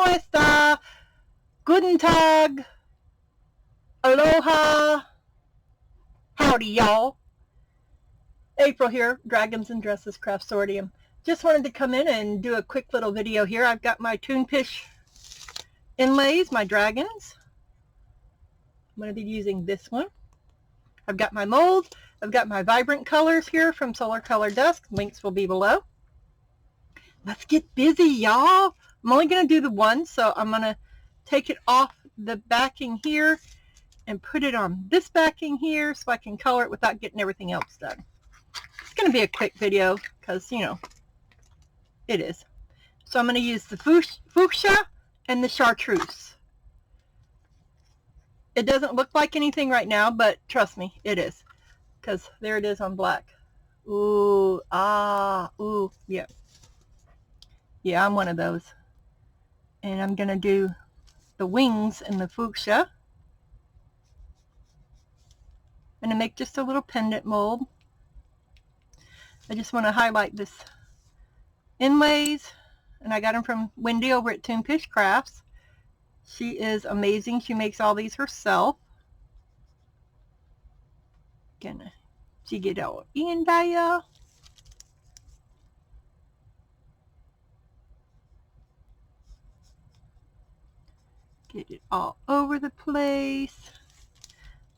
¿Cómo está? Guten Tag. Aloha. Howdy, y'all. April here, Dragons and Dresses Craftsorium. Just wanted to come in and do a quick little video here. I've got my Toonfish inlays, my dragons. I'm going to be using this one. I've got my molds. I've got my vibrant colors here from Solar Color Dusk. Links will be below. Let's get busy, y'all. I'm only going to do the one, so I'm going to take it off the backing here and put it on this backing here so I can color it without getting everything else done. It's going to be a quick video because, you know, it is. So I'm going to use the fuchsia and the chartreuse. It doesn't look like anything right now, but trust me, it is. Because there it is on black. Ooh, ooh, yeah. Yeah, I'm one of those. And I'm going to do the wings in the fuchsia. I'm going to make just a little pendant mold. I just want to highlight this inlays. And I got them from Wendy over at Toonfish Crafts. She is amazing. She makes all these herself. Gonna jig it all in there. Get it all over the place.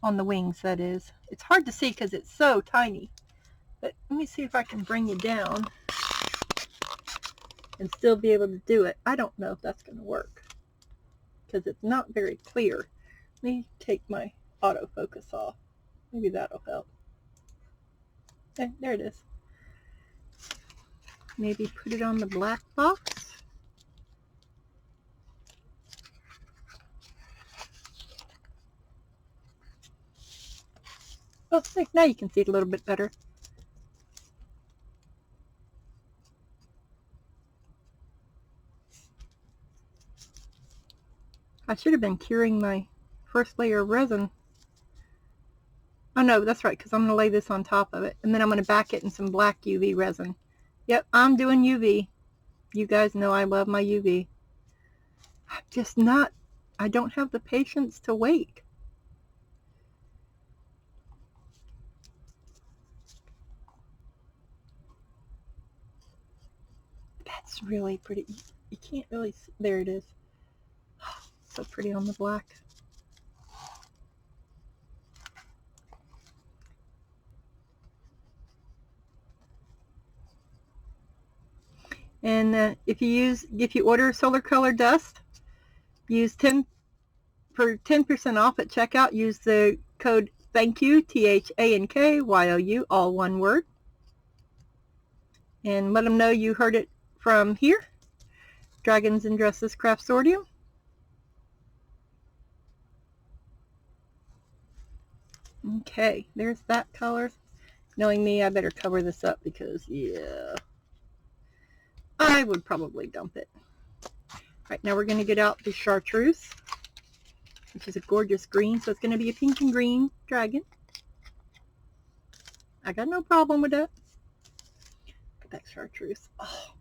On the wings, that is. It's hard to see because it's so tiny. But let me see if I can bring you down and still be able to do it. I don't know if that's going to work because it's not very clear. Let me take my autofocus off. Maybe that'll help. Okay, there it is. Maybe put it on the black box. Oh, see, now you can see it a little bit better. I should have been curing my first layer of resin. Oh no, that's right, because I'm going to lay this on top of it. And then I'm going to back it in some black UV resin. Yep, I'm doing UV. You guys know I love my UV. I'm just not, I don't have the patience to wait. That's really pretty. You can't really see. There it is. So pretty on the black. And if you order Solar Color Dust, use 10% off at checkout. Use the code THANKYOU, THANKYOU, all one word, and let them know you heard it from here, Dragons and Dresses Craftsorium. Okay, there's that color. Knowing me, I better cover this up because, yeah, I would probably dump it. All right, now we're going to get out the chartreuse, which is a gorgeous green. So it's going to be a pink and green dragon. I got no problem with that. Look at that chartreuse. Oh.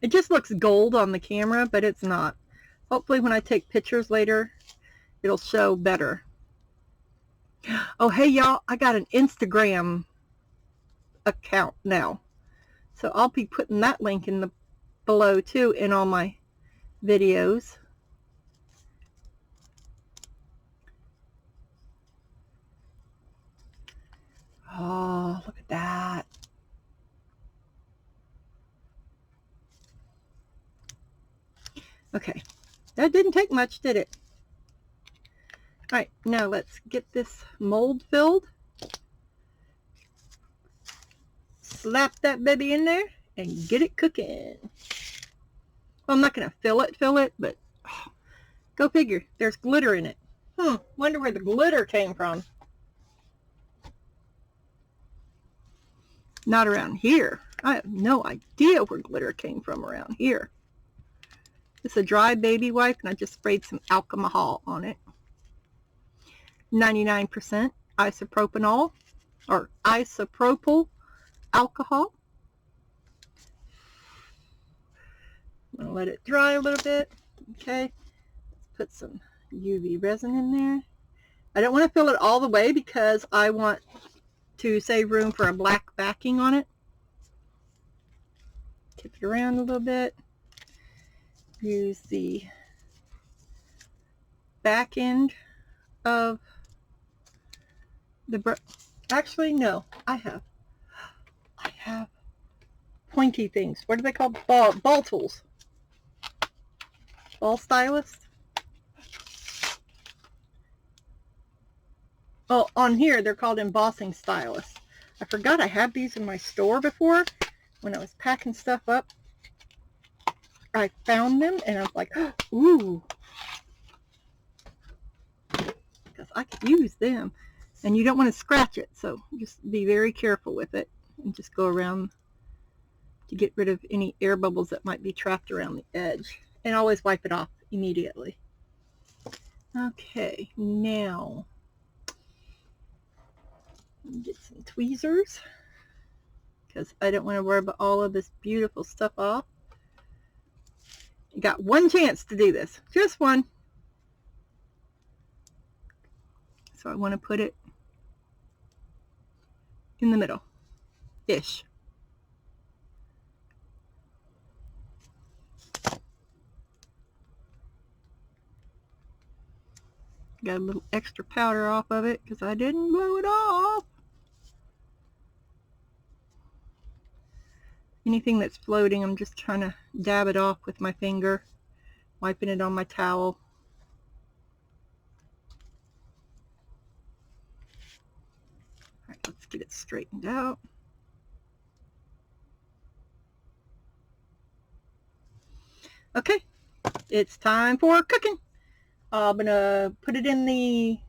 It just looks gold on the camera, but it's not. Hopefully when I take pictures later, it'll show better. Oh, hey, y'all, I got an Instagram account now. So I'll be putting that link in the below, too, in all my videos. Oh, look at that. Okay, that didn't take much, did it? All right, now let's get this mold filled. Slap that baby in there and get it cooking. Well, I'm not going to fill it, but oh, go figure. There's glitter in it. Wonder where the glitter came from. Not around here. I have no idea where glitter came from around here. It's a dry baby wipe, and I just sprayed some alcohol on it. 99% isopropanol, or isopropyl alcohol. I'm going to let it dry a little bit. Okay, let's put some UV resin in there. I don't want to fill it all the way because I want to save room for a black backing on it. Tip it around a little bit. Use the back end of the brush. Actually, no, I have pointy things. What are they called? Ball tools. Ball stylus. Oh, on here they're called embossing stylus. I forgot I had these in my store before. When I was packing stuff up, I found them and I was like, ooh, because I could use them. And you don't want to scratch it, so just be very careful with it and just go around to get rid of any air bubbles that might be trapped around the edge. And always wipe it off immediately. Okay, now get some tweezers because I don't want to rub all of this beautiful stuff off. You got one chance to do this, just one. So I want to put it in the middle-ish. Got a little extra powder off of it because I didn't blow it off. Anything that's floating, I'm just trying to dab it off with my finger, wiping it on my towel. All right, let's get it straightened out. Okay, it's time for cooking. I'm gonna put it in the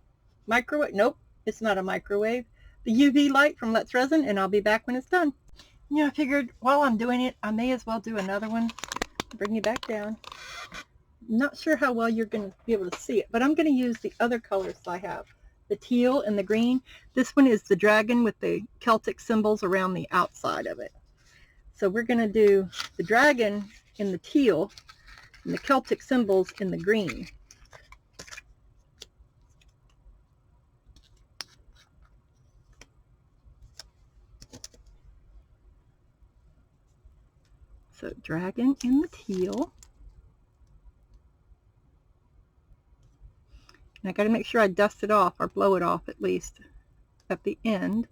microwave. Nope, it's not a microwave. The UV light from Let's Resin, and I'll be back when it's done. Yeah, I figured while I'm doing it, I may as well do another one. Bring you back down. Not sure how well you're going to be able to see it, but I'm going to use the other colors I have. The teal and the green. This one is the dragon with the Celtic symbols around the outside of it. So we're going to do the dragon in the teal and the Celtic symbols in the green. So dragon in the teal. And I got to make sure I dust it off or blow it off at least at the end.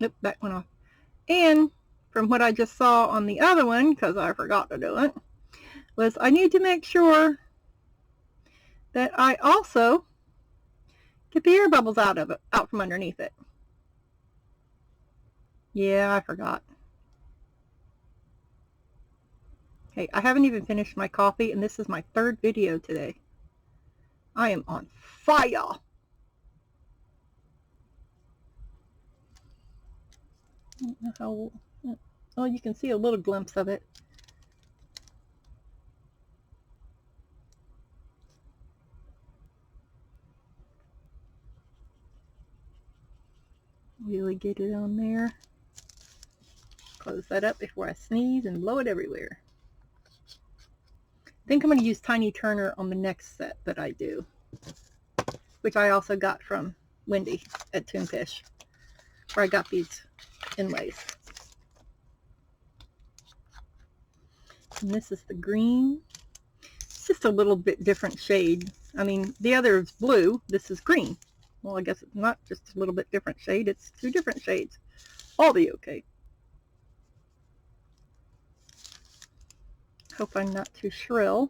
Nope, that went off. And from what I just saw on the other one, because I forgot to do it, was I need to make sure that I also get the air bubbles out from underneath it. Yeah, I forgot. Okay, I haven't even finished my coffee, and this is my third video today. I am on fire. I don't know how. Oh, you can see a little glimpse of it. Really get it on there. Close that up before I sneeze and blow it everywhere. I think I'm going to use Tiny Turner on the next set that I do, which I also got from Wendy at Toonfish, where I got these inlays. And this is the green. It's just a little bit different shade. I mean, the other is blue. This is green. Well, I guess it's not just a little bit different shade. It's two different shades. I'll be okay. Hope I'm not too shrill.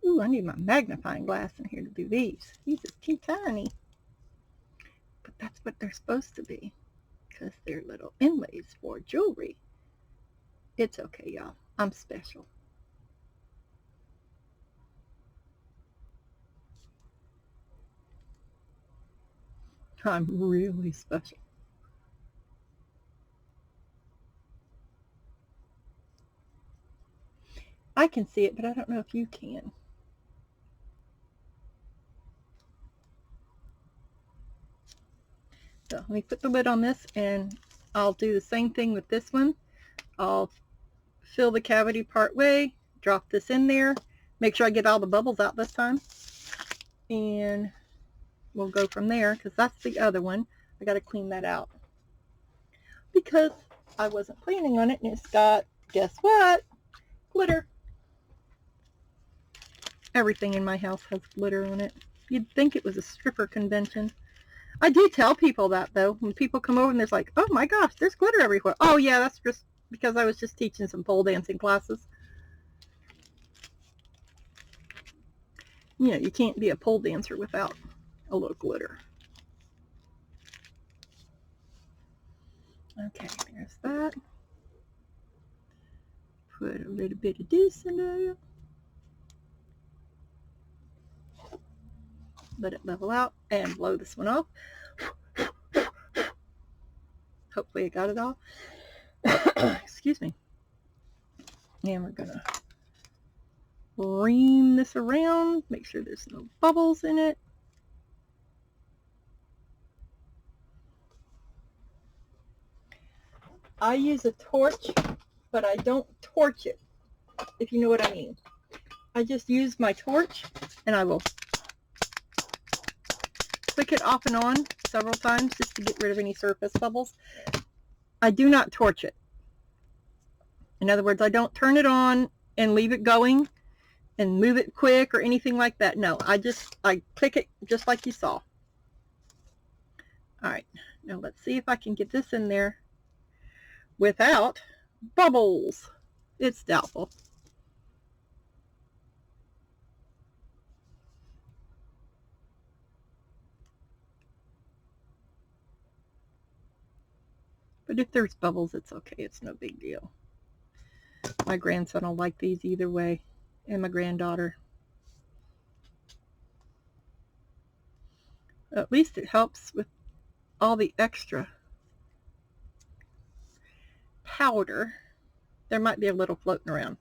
Ooh, I need my magnifying glass in here to do these. These are too tiny. But that's what they're supposed to be, because they're little inlays for jewelry. It's okay, y'all. I'm special. I'm really special. I can see it, but I don't know if you can. So let me put the lid on this, and I'll do the same thing with this one. I'll fill the cavity part way, drop this in there, make sure I get all the bubbles out this time, and we'll go from there, because that's the other one. I got to clean that out because I wasn't planning on it, and it's got, guess what, glitter. Everything in my house has glitter on it. You'd think it was a stripper convention. I do tell people that, though. When people come over and they're like, oh my gosh, there's glitter everywhere. Oh yeah, that's just because I was just teaching some pole dancing classes. You know, you can't be a pole dancer without a little glitter. Okay, there's that. Put a little bit of this in there. Let it level out and blow this one off. Hopefully I got it all. Excuse me. And we're gonna ream this around, make sure there's no bubbles in it. I use a torch, but I don't torch it, if you know what I mean. I just use my torch, and I will flick it off and on several times just to get rid of any surface bubbles. I do not torch it. In other words, I don't turn it on and leave it going and move it quick or anything like that. No, I click it just like you saw. All right, now let's see if I can get this in there without bubbles. It's doubtful. But if there's bubbles, it's okay. It's no big deal. My grandson will like these either way, and my granddaughter. At least it helps with all the extra powder. There might be a little floating around.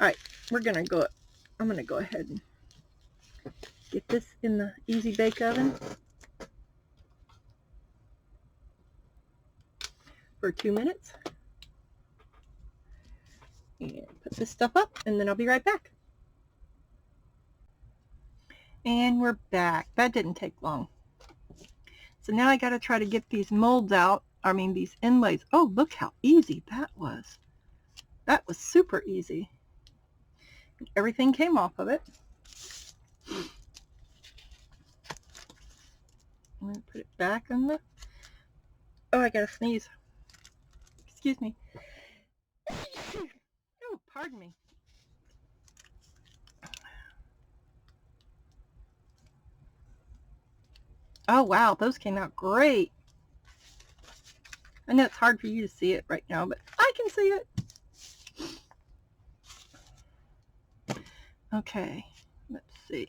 All right, I'm going to go ahead and get this in the easy bake oven for 2 minutes. And put this stuff up, and then I'll be right back. And we're back. That didn't take long. So now I got to try to get these molds out. I mean, these inlays. Oh, look how easy that was. That was super easy. Everything came off of it. I'm going to put it back on the... Oh, I got to sneeze. Excuse me. Oh, pardon me. Oh, wow, those came out great. I know it's hard for you to see it right now, but I can see it. Okay, let's see.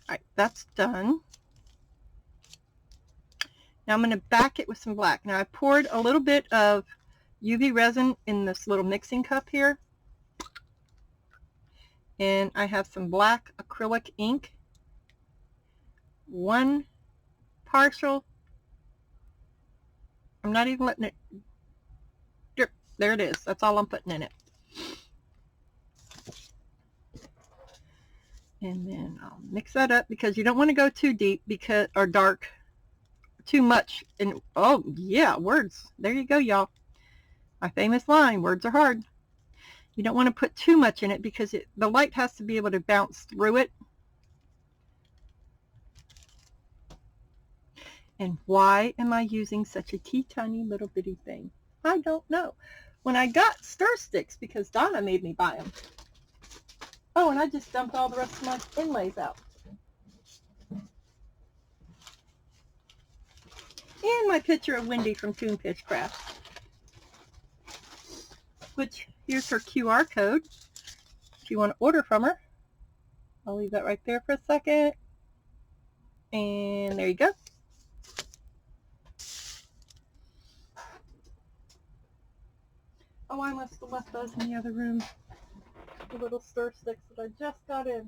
All right, that's done. Now I'm going to back it with some black. Now I poured a little bit of UV resin in this little mixing cup here. And I have some black acrylic ink. One partial. I'm not even letting it drip. There it is. That's all I'm putting in it. And then I'll mix that up because you don't want to go too deep or dark, too much. And oh yeah, words. There you go, y'all. My famous line, words are hard. You don't want to put too much in it because the light has to be able to bounce through it. And why am I using such a teeny little bitty thing? I don't know. When I got stir sticks, because Donna made me buy them. Oh, and I just dumped all the rest of my inlays out. And my picture of Wendy from Toon Pitch Crafts. Which, here's her QR code. If you want to order from her. I'll leave that right there for a second. And there you go. Oh, I must have left those in the other room. the little stir sticks that I just got in.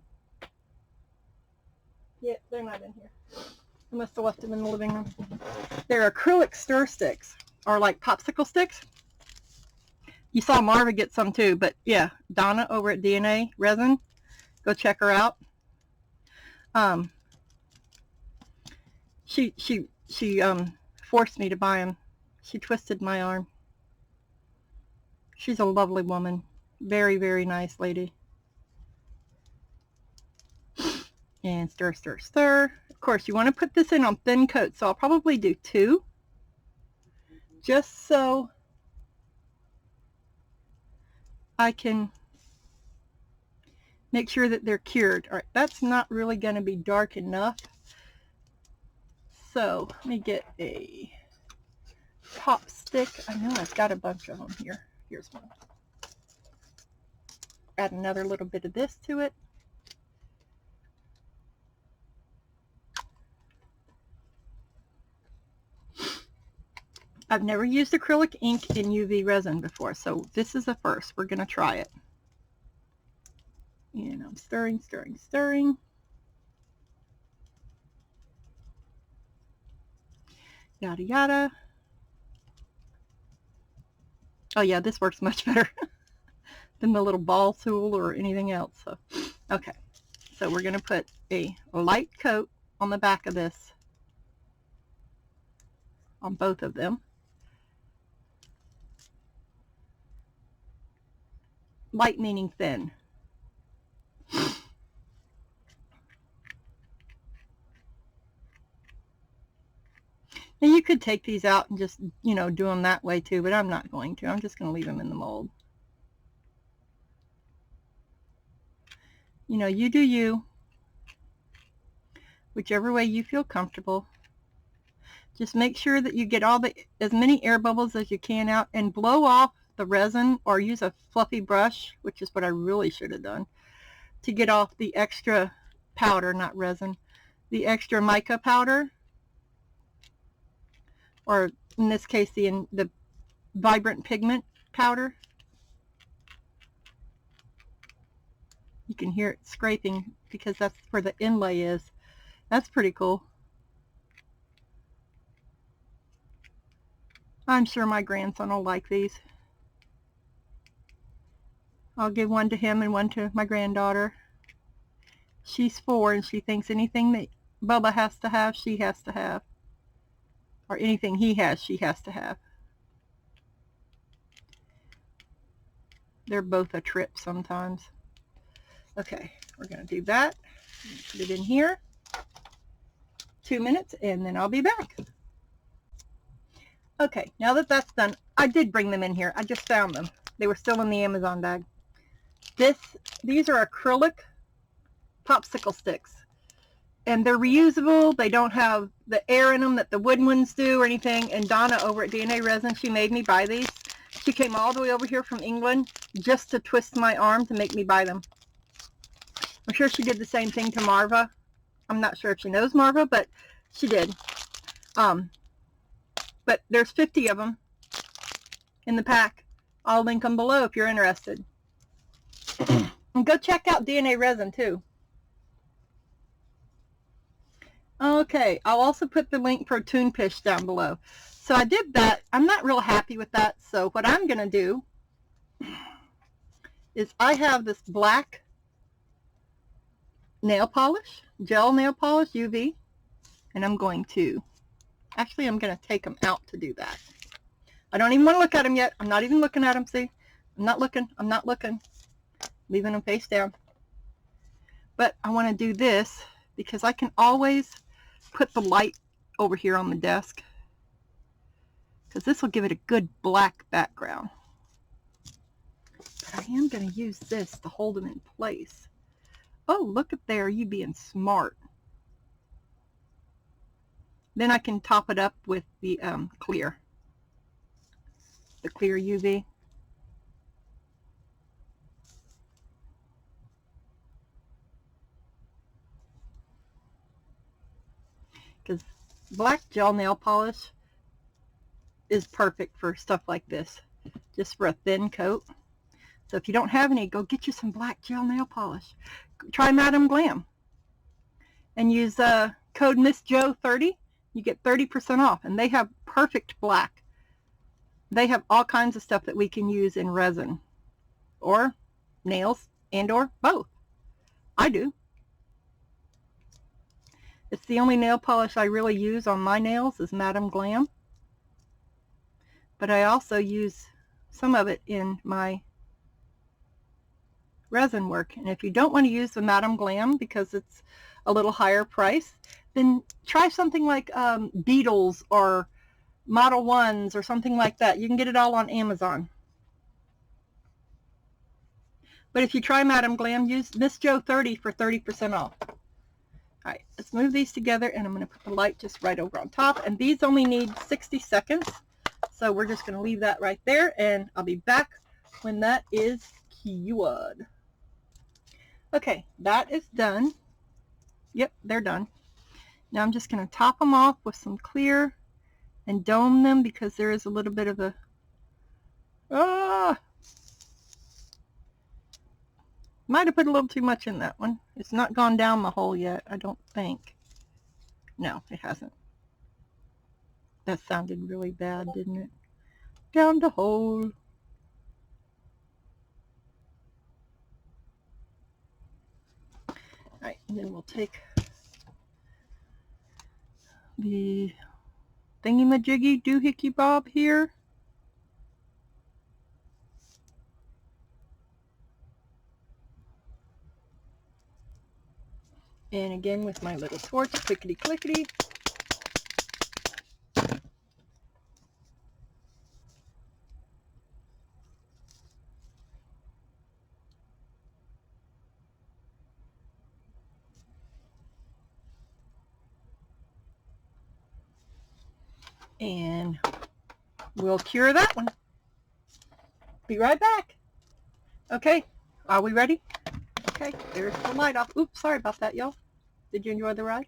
Yeah, they're not in here. I must have left them in the living room. They're acrylic stir sticks, or like popsicle sticks. You saw Marva get some too, but yeah, Donna over at DNA Resin, go check her out. She forced me to buy them. She twisted my arm. She's a lovely woman. Very, very nice lady. And stir, stir, stir. Of course, you want to put this in on thin coats, so I'll probably do 2. Just so I can make sure that they're cured. All right, that's not really going to be dark enough. So let me get a pop stick. I know I've got a bunch of them here. Here's one. Add another little bit of this to it. I've never used acrylic ink in UV resin before, so this is a first. We're going to try it. And I'm stirring, stirring, stirring. Yada, yada. Oh yeah, this works much better than the little ball tool or anything else. So, okay, so we're going to put a light coat on the back of this, on both of them. Light meaning thin. Now you could take these out and just, do them that way too, but I'm not going to. I'm just going to leave them in the mold. You do you. Whichever way you feel comfortable. Just make sure that you get as many air bubbles as you can out, and blow off the resin, or use a fluffy brush, which is what I really should have done, to get off the extra powder, not resin, the extra mica powder, or in this case the vibrant pigment powder. You can hear it scraping because that's where the inlay is. That's pretty cool. I'm sure my grandson will like these. I'll give one to him and one to my granddaughter. She's 4 and she thinks anything that Bubba has to have, she has to have. Or anything he has, she has to have. They're both a trip sometimes. Okay, we're going to do that. Put it in here. 2 minutes and then I'll be back. Okay, now that that's done, I did bring them in here. I just found them. They were still in the Amazon bag. These are acrylic popsicle sticks. And they're reusable. They don't have the air in them that the wooden ones do or anything. And Donna over at DNA Resin, she made me buy these. She came all the way over here from England just to twist my arm to make me buy them. I'm sure she did the same thing to Marva. I'm not sure if she knows Marva, but she did. But there's 50 of them in the pack. I'll link them below if you're interested. And go check out DNA Resin too. Okay, I'll also put the link for Tune Pish down below. So I did that. I'm not real happy with that. So what I'm going to do is I have this black nail polish, gel nail polish, UV, and I'm going to take them out to do that. I don't even want to look at them yet. I'm not even looking at them, see? I'm not looking. Leaving them face down. But I want to do this because I can always put the light over here on the desk, because this will give it a good black background. But I am going to use this to hold them in place. Oh, look at there, you being smart. Then I can top it up with the clear UV. Because black gel nail polish is perfect for stuff like this, just for a thin coat. So if you don't have any, go get you some black gel nail polish. Try Madam Glam and use code MissJo30. You get 30% off, and they have perfect black. They have all kinds of stuff that we can use in resin or nails and or both. I do. It's the only nail polish I really use on my nails is Madam Glam. But I also use some of it in my resin work. And if you don't want to use the Madam Glam because it's a little higher price, then try something like Beetles or Model 1s or something like that. You can get it all on Amazon. But if you try Madam Glam, use MissJo30 for 30% off. All right, let's move these together, and I'm going to put the light just right over on top. And these only need 60 seconds. So we're just going to leave that right there, and I'll be back when that is cured. Okay, that is done. Yep, they're done. Now I'm just going to top them off with some clear and dome them because there is a little bit of a... Might have put a little too much in that one. It's not gone down the hole yet, I don't think. No, it hasn't. That sounded really bad, didn't it? Down the hole. Alright, and then we'll take the thingy-majiggy doohickey bob here. And again with my little torch, clickety-clickety. And we'll cure that one. Be right back. Okay, are we ready? Okay, there's the light off. Oops, sorry about that, y'all. Did you enjoy the ride?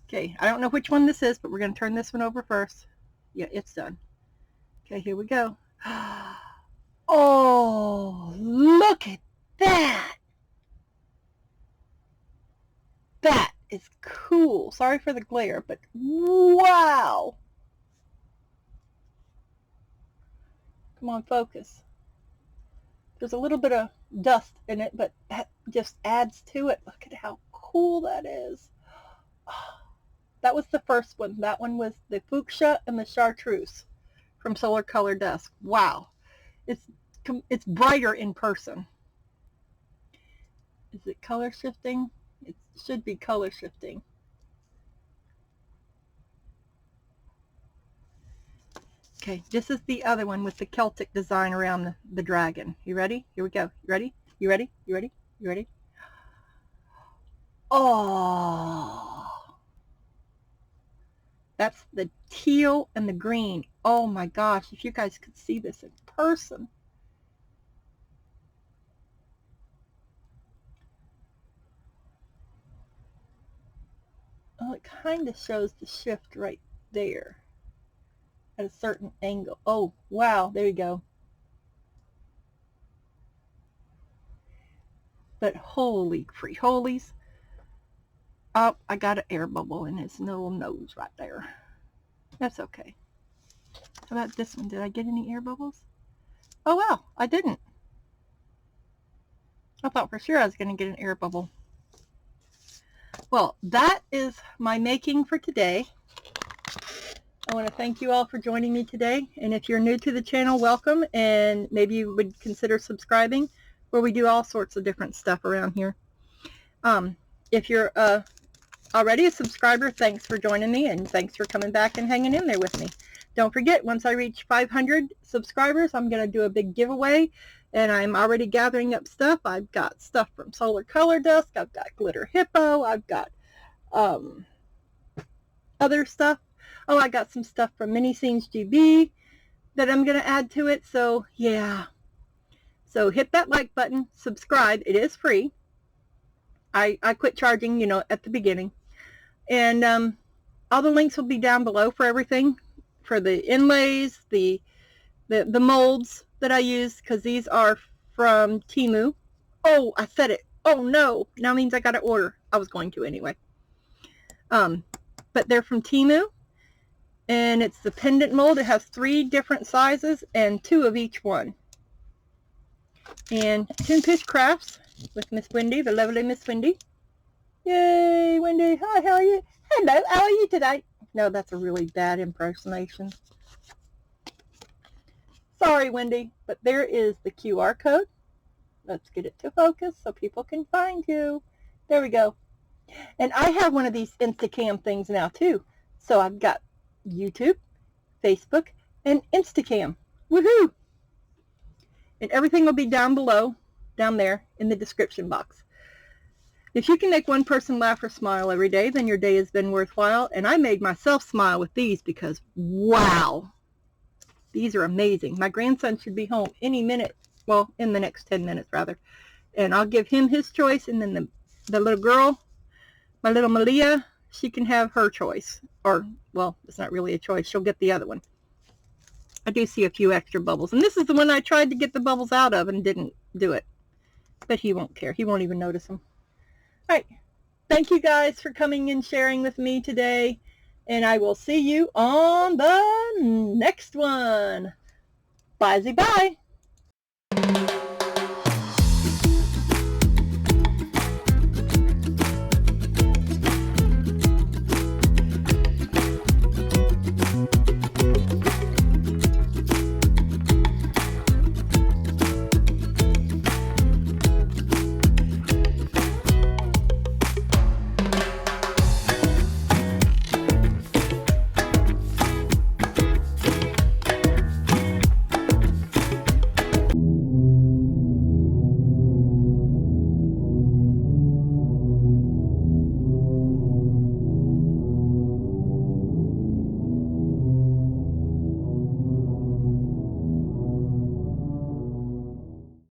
Okay, I don't know which one this is, but we're going to turn this one over first. Yeah, it's done. Okay, here we go. Oh, look at that. That is cool. Sorry for the glare, but wow. Come on, focus. There's a little bit of dust in it, but that just adds to it. Look at how cool that is. That was the first one. That one was the fuchsia and the chartreuse from Solar Color Dust. Wow. It's brighter in person. Is it color shifting? It should be color shifting. Okay, this is the other one with the Celtic design around the dragon. You ready? Here we go. You ready? You ready? You ready? You ready? Oh, that's the teal and the green. Oh my gosh, if you guys could see this in person. Oh, it kind of shows the shift right there at a certain angle. Oh, wow, there you go. But holy free holies. Oh, I got an air bubble in his little nose right there. That's okay. How about this one? Did I get any air bubbles? Oh, well, I didn't. I thought for sure I was going to get an air bubble. Well, that is my making for today. I want to thank you all for joining me today. And if you're new to the channel, welcome. And maybe you would consider subscribing, where we do all sorts of different stuff around here. If you're already a subscriber, thanks for joining me, and thanks for coming back and hanging in there with me. Don't forget, once I reach 500 subscribers, I'm going to do a big giveaway, and I'm already gathering up stuff. I've got stuff from Solar Color Dust. I've got Glitter Hippo. I've got other stuff. Oh, I got some stuff from Mini Scenes GB that I'm going to add to it. So, yeah. So, hit that like button. Subscribe. It is free. I quit charging, you know, at the beginning. And all the links will be down below for everything. For the inlays, the molds, that I use, because these are from Temu. Oh, I said it. Oh no, now means I got to order. I was going to anyway. But they're from Temu, and it's the pendant mold. It has 3 different sizes and 2 of each one. And Toonfish Crafts with Miss Wendy, the lovely Miss Wendy. Yay, Wendy. Hi, how are you? Hello, how are you today? No, that's a really bad impersonation. Sorry, Wendy, but there is the QR code. Let's get it to focus so people can find you. There we go. And I have one of these Instacam things now too. So I've got YouTube, Facebook, and Instacam. Woohoo! And everything will be down below, down there in the description box. If you can make one person laugh or smile every day, then your day has been worthwhile. And I made myself smile with these because, wow, these are amazing. My grandson should be home any minute. Well, in the next 10 minutes, rather. And I'll give him his choice. And then the little girl, my little Malia, she can have her choice. Or, well, it's not really a choice. She'll get the other one. I do see a few extra bubbles. And this is the one I tried to get the bubbles out of and didn't do it. But he won't care. He won't even notice them. All right. Thank you guys for coming and sharing with me today. And I will see you on the next one. Bye-bye.